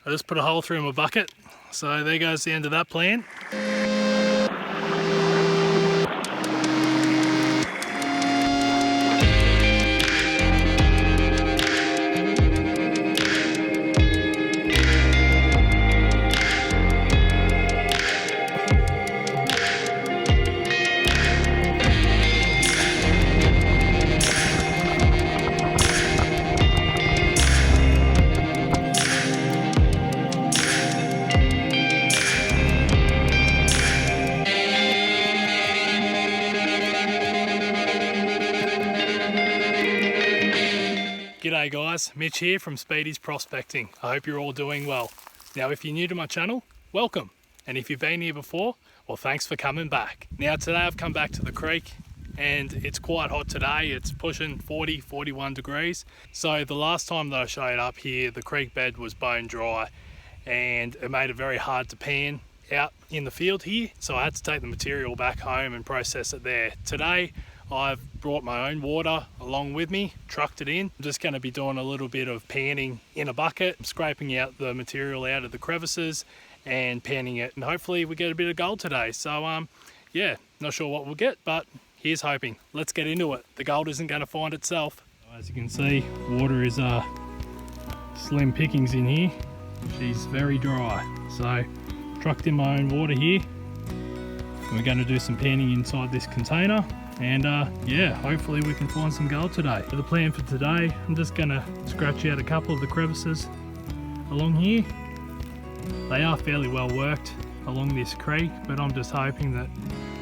I just put a hole through my bucket, so there goes the end of that plan. G'day guys, Mitch here from Speedy's Prospecting. I hope you're all doing well. Now if you're new to my channel, welcome. And if you've been here before, well thanks for coming back. Now today I've come back to the creek and it's quite hot today. It's pushing 40, 41 degrees. So the last time that I showed up here, the creek bed was bone dry and it made it very hard to pan out in the field here. So I had to take the material back home and process it there. Today, I've brought my own water along with me, trucked it in. I'm just going to be doing a little bit of panning in a bucket, scraping out the material out of the crevices and panning it, and hopefully we get a bit of gold today. So yeah, not sure what we'll get, but here's hoping. Let's get into it. The gold isn't going to find itself. As you can see, water is slim pickings in here. She's very dry. So trucked in my own water here. We're going to do some panning inside this container. And yeah, hopefully we can find some gold today. For the plan for today, I'm just gonna scratch out a couple of the crevices along here. They are fairly well worked along this creek, but I'm just hoping that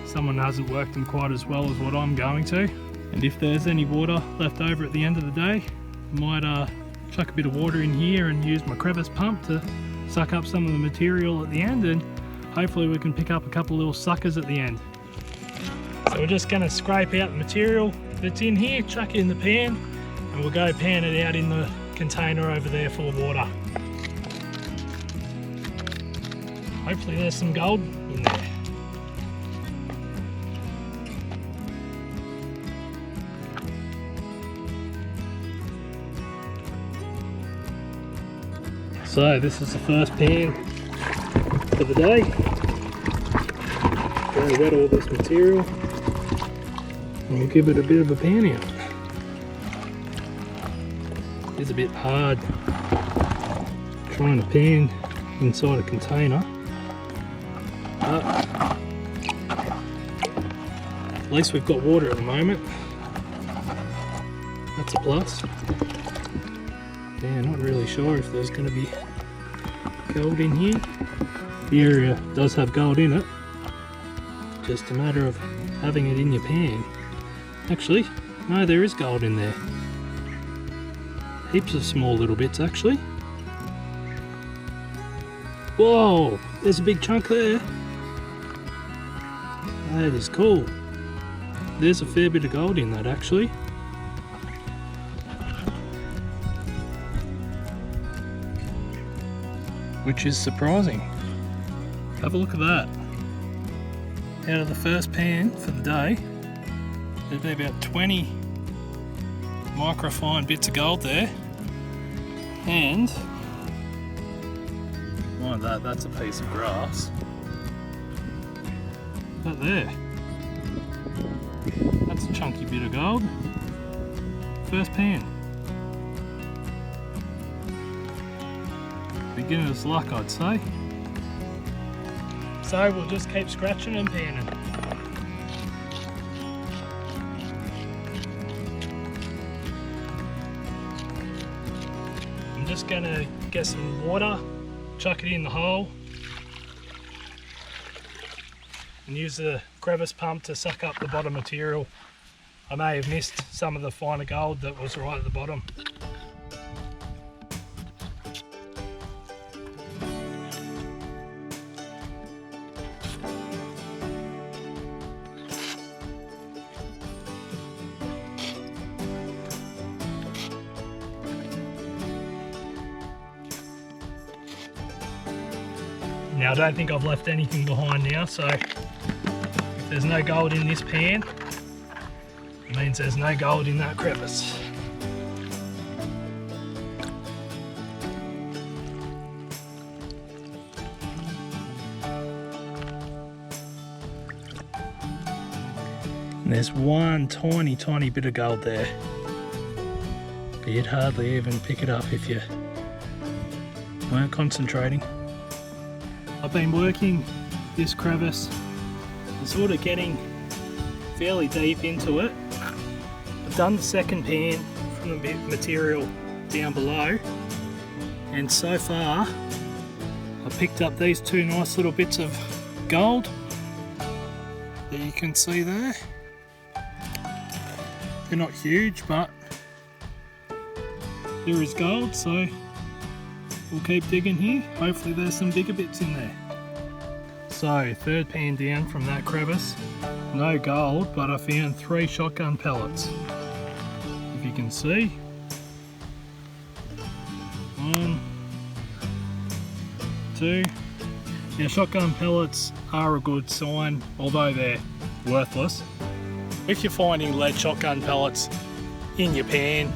someone hasn't worked them quite as well as what I'm going to. And if there's any water left over at the end of the day, I might chuck a bit of water in here and use my crevice pump to suck up some of the material at the end, and hopefully we can pick up a couple little suckers at the end. So we're just going to scrape out the material that's in here, chuck it in the pan, and we'll go pan it out in the container over there full of water. Hopefully there's some gold in there. So this is the first pan for the day. Going to wet all this material. And we'll give it a bit of a pan out. It's a bit hard trying to pan inside a container, but at least we've got water at the moment. That's a plus. Yeah, not really sure if there's going to be gold in here. The area does have gold in it, just a matter of having it in your pan. Actually, no, there is gold in there. Heaps of small little bits actually. Whoa, there's a big chunk there. That is cool. There's a fair bit of gold in that actually. Which is surprising. Have a look at that. Out of the first pan for the day, there'd be about 20 microfine bits of gold there, and mind that's a piece of grass. That there, that's a chunky bit of gold. First pan. Beginner's luck, I'd say. So we'll just keep scratching and panning. I'm just going to get some water, chuck it in the hole, and use the crevice pump to suck up the bottom material. I may have missed some of the finer gold that was right at the bottom. Now I don't think I've left anything behind now, so if there's no gold in this pan, it means there's no gold in that crevice. There's one tiny bit of gold there, but you'd hardly even pick it up if you weren't concentrating. I've been working this crevice and sort of getting fairly deep into it. I've done the second pan from the material down below, and so far I picked up these two nice little bits of gold that you can see there. They're not huge, but there is gold, so we'll keep digging here. Hopefully there's some bigger bits in there. So, third pan down from that crevice. No gold, but I found 3 shotgun pellets. If you can see. 1, 2. Now, shotgun pellets are a good sign, although they're worthless. If you're finding lead shotgun pellets in your pan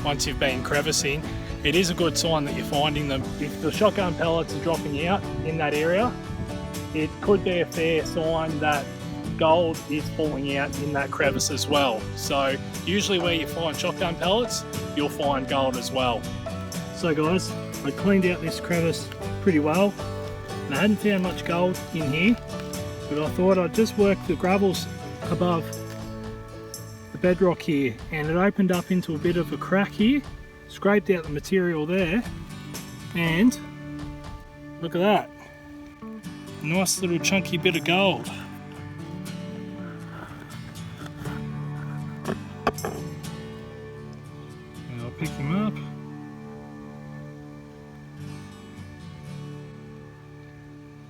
once you've been crevicing, it is a good sign that you're finding them. If the shotgun pellets are dropping out in that area, it could be a fair sign that gold is falling out in that crevice as well. So usually where you find shotgun pellets, you'll find gold as well. So guys, I cleaned out this crevice pretty well. And I hadn't found much gold in here, but I thought I'd just work the gravels above the bedrock here, and it opened up into a bit of a crack here. Scraped out the material there, and look at that. Nice little chunky bit of gold. And I'll pick him up.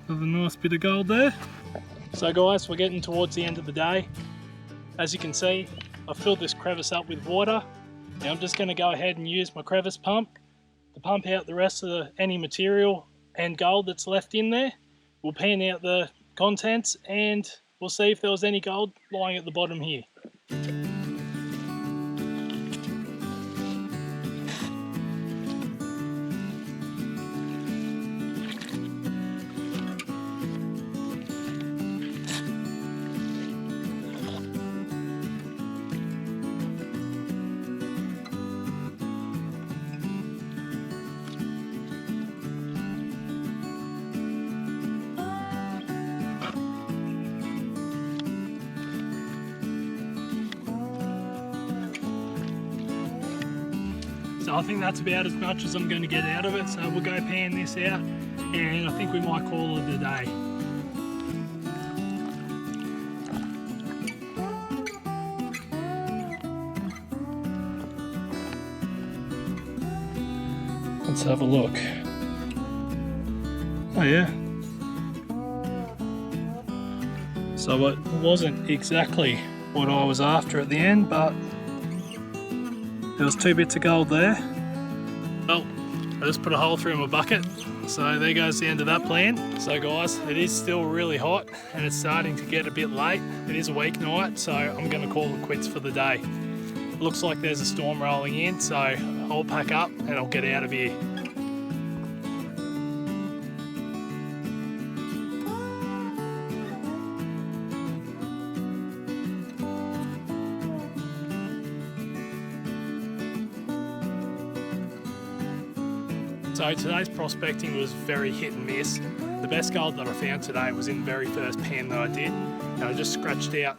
Another nice bit of gold there. So guys, we're getting towards the end of the day. As you can see, I've filled this crevice up with water. Now I'm just going to go ahead and use my crevice pump to pump out the rest of any material and gold that's left in there. We'll pan out the contents and we'll see if there was any gold lying at the bottom here. So I think that's about as much as I'm going to get out of it, so we'll go pan this out and I think we might call it a day. Let's have a look. Oh yeah. So it wasn't exactly what I was after at the end, but there was 2 bits of gold there. Well, I just put a hole through my bucket. So there goes the end of that plan. So guys, it is still really hot and it's starting to get a bit late. It is a weeknight, so I'm gonna call it quits for the day. Looks like there's a storm rolling in, so I'll pack up and I'll get out of here. So today's prospecting was very hit and miss. The best gold that I found today was in the very first pan that I did, and I just scratched out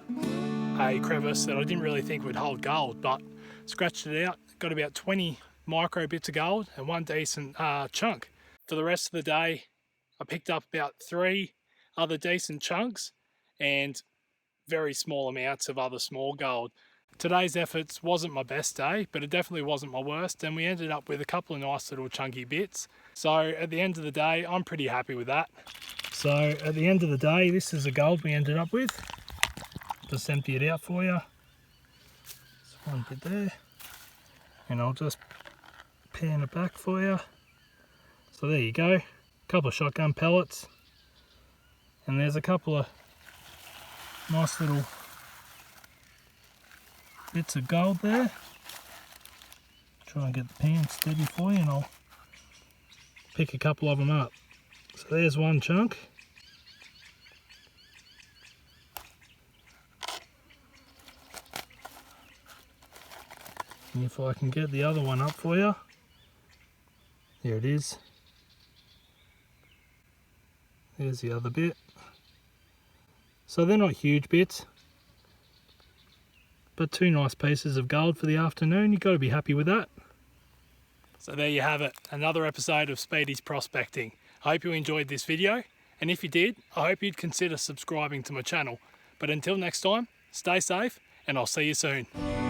a crevice that I didn't really think would hold gold, but scratched it out, got about 20 micro bits of gold and 1 decent chunk. For the rest of the day, I picked up about 3 other decent chunks and very small amounts of other small gold. Today's efforts wasn't my best day, but it definitely wasn't my worst, and we ended up with a couple of nice little chunky bits. So at the end of the day, I'm pretty happy with that. So at the end of the day, this is the gold we ended up with. Just empty it out for you. There's 1 bit there, and I'll just pan it back for you. So there you go, a couple of shotgun pellets, and there's a couple of nice little bits of gold there. Try and get the pan steady for you and I'll pick a couple of them up. So there's 1 chunk. If I can get the other one up for you. There it is. There's the other bit. So they're not huge bits, but two nice pieces of gold for the afternoon. You've got to be happy with that. So there you have it, another episode of Speedy's Prospecting. I hope you enjoyed this video, and if you did, I hope you'd consider subscribing to my channel. But until next time, stay safe, and I'll see you soon.